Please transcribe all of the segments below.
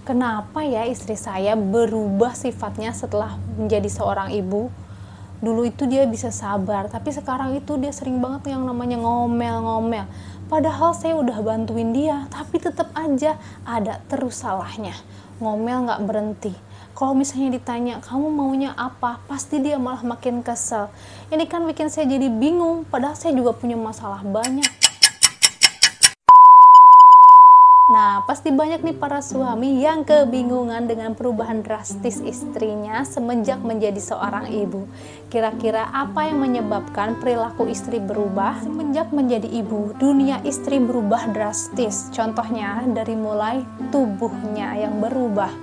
Kenapa ya istri saya berubah sifatnya setelah menjadi seorang ibu? Dulu itu dia bisa sabar, tapi sekarang itu dia sering banget yang namanya ngomel-ngomel. Padahal saya udah bantuin dia, tapi tetap aja ada terus salahnya. Ngomel nggak berhenti. Kalau misalnya ditanya, kamu maunya apa? Pasti dia malah makin kesel. Ini kan bikin saya jadi bingung, padahal saya juga punya masalah banyak. Nah, pasti banyak nih para suami yang kebingungan dengan perubahan drastis istrinya semenjak menjadi seorang ibu. Kira-kira apa yang menyebabkan perilaku istri berubah semenjak menjadi ibu? Dunia istri berubah drastis. Contohnya dari mulai tubuhnya yang berubah.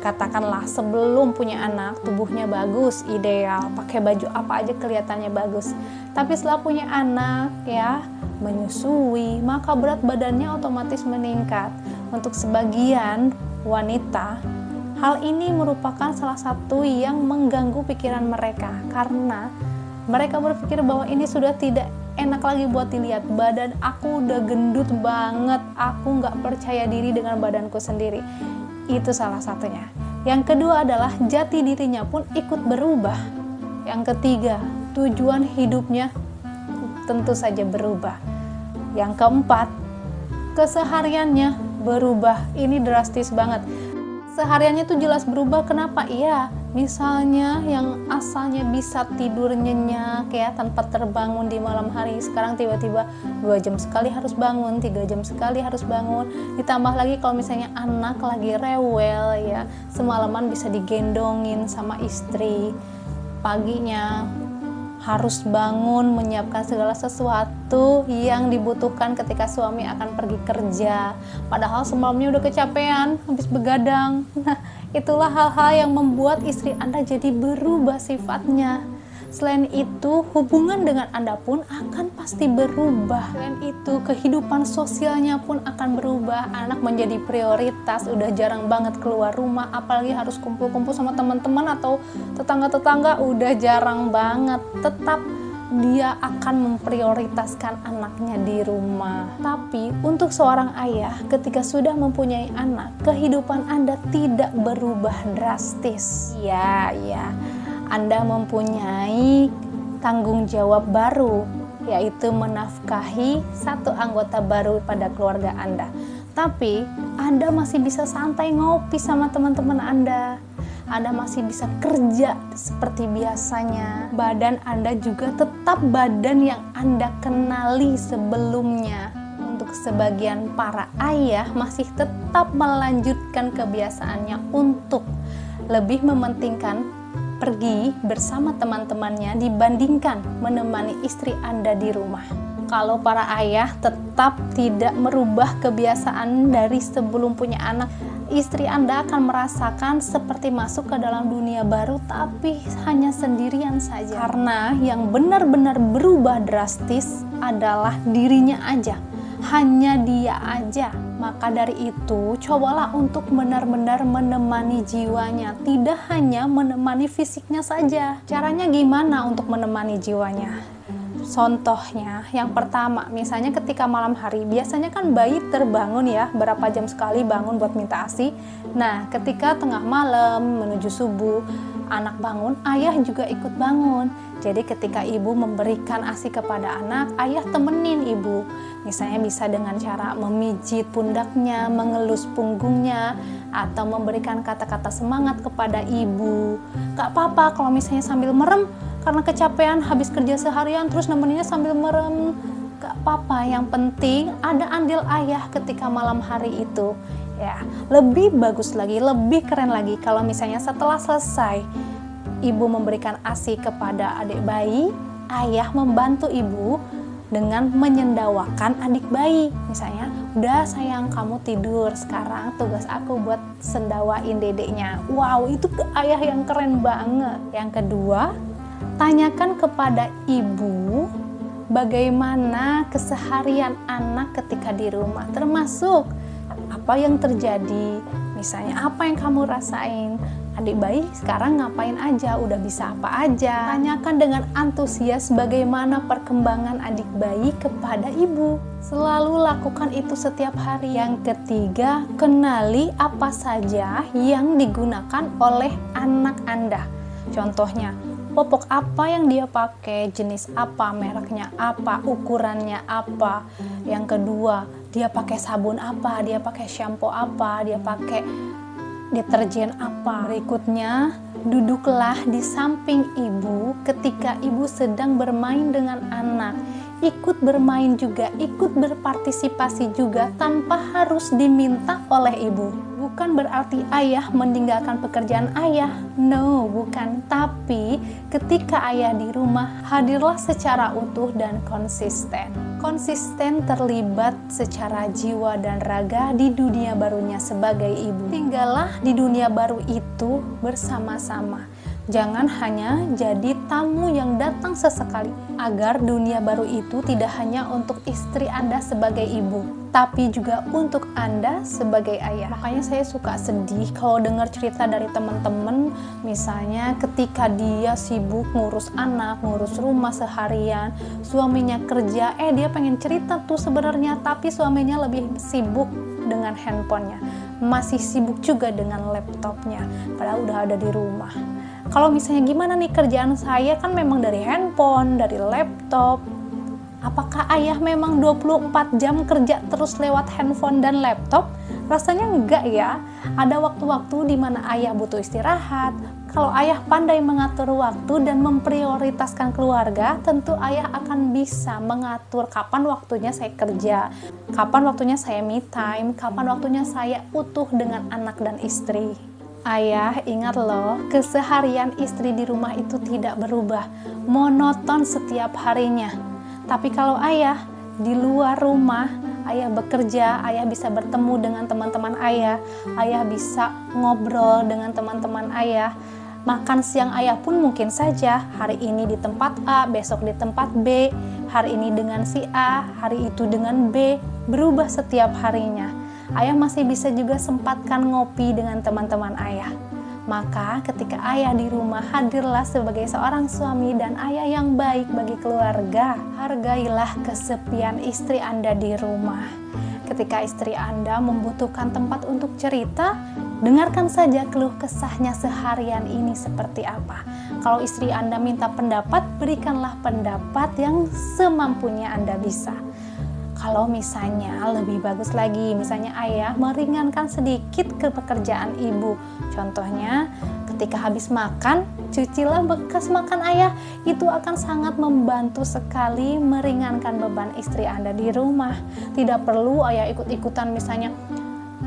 Katakanlah sebelum punya anak tubuhnya bagus, ideal, pakai baju apa aja kelihatannya bagus. Tapi setelah punya anak ya, menyusui, maka berat badannya otomatis meningkat. Untuk sebagian wanita, hal ini merupakan salah satu yang mengganggu pikiran mereka karena mereka berpikir bahwa ini sudah tidak enak lagi buat dilihat. Badan aku udah gendut banget, aku nggak percaya diri dengan badanku sendiri. Itu salah satunya. Yang kedua adalah jati dirinya pun ikut berubah. Yang ketiga, tujuan hidupnya tentu saja berubah. Yang keempat, kesehariannya berubah. Ini drastis banget. Sehariannya tuh jelas berubah. Kenapa? Iya, misalnya yang asalnya bisa tidur nyenyak ya tanpa terbangun di malam hari, sekarang tiba-tiba 2 jam sekali harus bangun, 3 jam sekali harus bangun. Ditambah lagi kalau misalnya anak lagi rewel ya, semalaman bisa digendongin sama istri. Paginya harus bangun menyiapkan segala sesuatu yang dibutuhkan ketika suami akan pergi kerja. Padahal semalamnya udah kecapean, habis begadang. Nah, itulah hal-hal yang membuat istri Anda jadi berubah sifatnya. Selain itu, hubungan dengan Anda pun akan pasti berubah. Selain itu, kehidupan sosialnya pun akan berubah. Anak menjadi prioritas, udah jarang banget keluar rumah, apalagi harus kumpul-kumpul sama teman-teman atau tetangga-tetangga, udah jarang banget. Tetap dia akan memprioritaskan anaknya di rumah. Tapi untuk seorang ayah, ketika sudah mempunyai anak, kehidupan Anda tidak berubah drastis. Ya. Anda mempunyai tanggung jawab baru, yaitu menafkahi satu anggota baru pada keluarga Anda. Tapi Anda masih bisa santai ngopi sama teman-teman Anda. Anda masih bisa kerja seperti biasanya. Badan Anda juga tetap badan yang Anda kenali sebelumnya. Untuk sebagian para ayah masih tetap melanjutkan kebiasaannya untuk lebih mementingkan pergi bersama teman-temannya dibandingkan menemani istri Anda di rumah. Kalau para ayah tetap tidak merubah kebiasaan dari sebelum punya anak, istri Anda akan merasakan seperti masuk ke dalam dunia baru tapi hanya sendirian saja. Karena yang benar-benar berubah drastis adalah dirinya aja. Hanya dia aja. Maka dari itu, cobalah untuk benar-benar menemani jiwanya, tidak hanya menemani fisiknya saja. Caranya gimana untuk menemani jiwanya? Contohnya, yang pertama, misalnya ketika malam hari, biasanya kan bayi terbangun ya, berapa jam sekali bangun buat minta ASI. Nah, ketika tengah malam menuju subuh, anak bangun, ayah juga ikut bangun. Jadi ketika ibu memberikan ASI kepada anak, ayah temenin ibu. Misalnya bisa dengan cara memijit pundaknya, mengelus punggungnya, atau memberikan kata-kata semangat kepada ibu. Gak apa-apa kalau misalnya sambil merem, karena kecapean habis kerja seharian terus nemeninnya sambil merem. Gak apa-apa, yang penting ada andil ayah ketika malam hari itu. Ya, lebih bagus lagi, lebih keren lagi kalau misalnya setelah selesai ibu memberikan ASI kepada adik bayi, ayah membantu ibu dengan menyendawakan adik bayi. Misalnya, udah sayang kamu tidur, sekarang tugas aku buat sendawain dedeknya. Wow, itu ayah yang keren banget. Yang kedua, tanyakan kepada ibu bagaimana keseharian anak ketika di rumah, termasuk apa yang terjadi, misalnya apa yang kamu rasain, adik bayi sekarang ngapain aja, udah bisa apa aja. Tanyakan dengan antusias bagaimana perkembangan adik bayi kepada ibu. Selalu lakukan itu setiap hari. Yang ketiga, kenali apa saja yang digunakan oleh anak Anda. Contohnya, popok apa yang dia pakai, jenis apa, mereknya apa, ukurannya apa. Yang kedua, dia pakai sabun apa, dia pakai shampoo apa, dia pakai deterjen apa. Berikutnya, duduklah di samping ibu ketika ibu sedang bermain dengan anak. Ikut bermain juga, ikut berpartisipasi juga tanpa harus diminta oleh ibu. Bukan berarti ayah meninggalkan pekerjaan ayah, no, bukan. Tapi ketika ayah di rumah, hadirlah secara utuh dan konsisten. Konsisten terlibat secara jiwa dan raga di dunia barunya sebagai ibu. Tinggallah di dunia baru itu bersama-sama. Jangan hanya jadi tamu yang datang sesekali, agar dunia baru itu tidak hanya untuk istri Anda sebagai ibu, tapi juga untuk Anda sebagai ayah. Makanya saya suka sedih kalau dengar cerita dari teman-teman, misalnya ketika dia sibuk ngurus anak, ngurus rumah seharian, suaminya kerja, dia pengen cerita tuh sebenarnya, tapi suaminya lebih sibuk dengan handphonenya, masih sibuk juga dengan laptopnya, padahal udah ada di rumah. Kalau misalnya gimana nih kerjaan saya kan memang dari handphone, dari laptop. Apakah ayah memang 24 jam kerja terus lewat handphone dan laptop? Rasanya enggak ya. Ada waktu-waktu di mana ayah butuh istirahat. Kalau ayah pandai mengatur waktu dan memprioritaskan keluarga, tentu ayah akan bisa mengatur kapan waktunya saya kerja, kapan waktunya saya me time, kapan waktunya saya utuh dengan anak dan istri. Ayah, ingat loh, keseharian istri di rumah itu tidak berubah, monoton setiap harinya. Tapi kalau ayah di luar rumah, ayah bekerja, ayah bisa bertemu dengan teman-teman ayah bisa ngobrol dengan teman-teman ayah. Makan siang ayah pun mungkin saja hari ini di tempat A, besok di tempat B, hari ini dengan si A, hari itu dengan B, berubah setiap harinya. Ayah masih bisa juga sempatkan ngopi dengan teman-teman ayah. Maka ketika ayah di rumah, hadirlah sebagai seorang suami dan ayah yang baik bagi keluarga. Hargailah kesepian istri Anda di rumah. Ketika istri Anda membutuhkan tempat untuk cerita, dengarkan saja keluh kesahnya seharian ini seperti apa. Kalau istri Anda minta pendapat, berikanlah pendapat yang semampunya Anda bisa. Kalau misalnya lebih bagus lagi, misalnya ayah meringankan sedikit ke pekerjaan ibu. Contohnya, ketika habis makan, cucilah bekas makan ayah. Itu akan sangat membantu sekali meringankan beban istri Anda di rumah. Tidak perlu ayah ikut-ikutan misalnya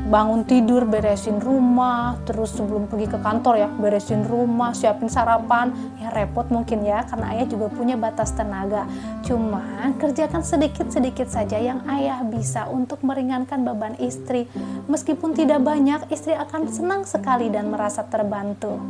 bangun tidur, beresin rumah, terus sebelum pergi ke kantor ya, beresin rumah, siapin sarapan, ya repot mungkin ya, karena ayah juga punya batas tenaga. Cuma kerjakan sedikit-sedikit saja yang ayah bisa untuk meringankan beban istri. Meskipun tidak banyak, istri akan senang sekali dan merasa terbantu.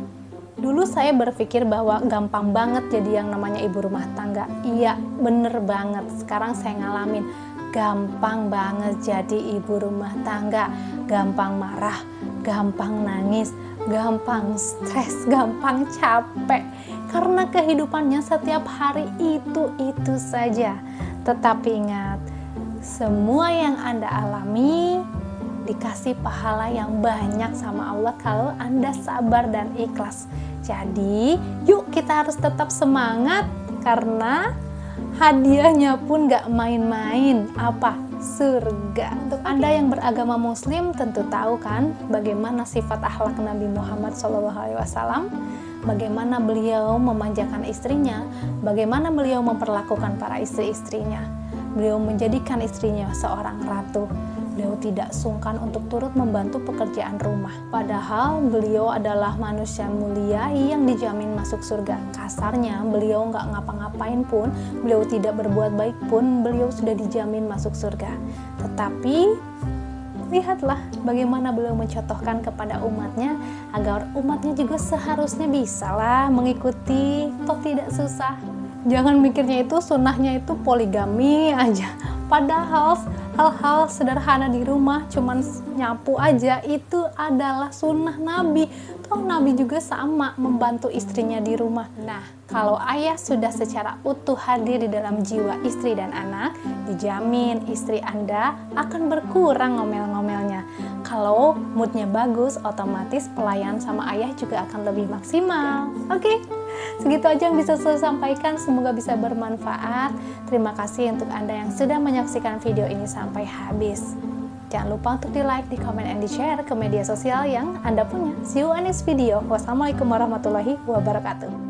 Dulu saya berpikir bahwa gampang banget jadi yang namanya ibu rumah tangga. Iya, bener banget. Sekarang saya ngalamin. Gampang banget jadi ibu rumah tangga, gampang marah, gampang nangis, gampang stres, gampang capek, karena kehidupannya setiap hari itu saja. Tetapi ingat, semua yang Anda alami dikasih pahala yang banyak sama Allah kalau Anda sabar dan ikhlas. Jadi yuk kita harus tetap semangat, karena hadiahnya pun gak main-main. Apa? Surga. Untuk Anda yang beragama muslim tentu tahu kan bagaimana sifat akhlak Nabi Muhammad SAW, bagaimana beliau memanjakan istrinya, bagaimana beliau memperlakukan para istri-istrinya. Beliau menjadikan istrinya seorang ratu. Beliau tidak sungkan untuk turut membantu pekerjaan rumah. Padahal beliau adalah manusia mulia yang dijamin masuk surga. Kasarnya, beliau nggak ngapa-ngapain pun, beliau tidak berbuat baik pun, beliau sudah dijamin masuk surga. Tetapi, lihatlah bagaimana beliau mencontohkan kepada umatnya, agar umatnya juga seharusnya bisalah mengikuti, toh tidak susah. Jangan mikirnya itu sunnahnya itu poligami aja. Padahal hal-hal sederhana di rumah, cuman nyapu aja, itu adalah sunnah Nabi. Toh Nabi juga sama membantu istrinya di rumah. Nah, kalau ayah sudah secara utuh hadir di dalam jiwa istri dan anak, dijamin istri Anda akan berkurang ngomel-ngomelnya. Kalau moodnya bagus, otomatis pelayan sama ayah juga akan lebih maksimal. Oke, segitu aja yang bisa saya sampaikan. Semoga bisa bermanfaat. Terima kasih untuk Anda yang sudah menyaksikan video ini sampai habis. Jangan lupa untuk di like, di comment, and di share ke media sosial yang Anda punya. See you on next video. Wassalamualaikum warahmatullahi wabarakatuh.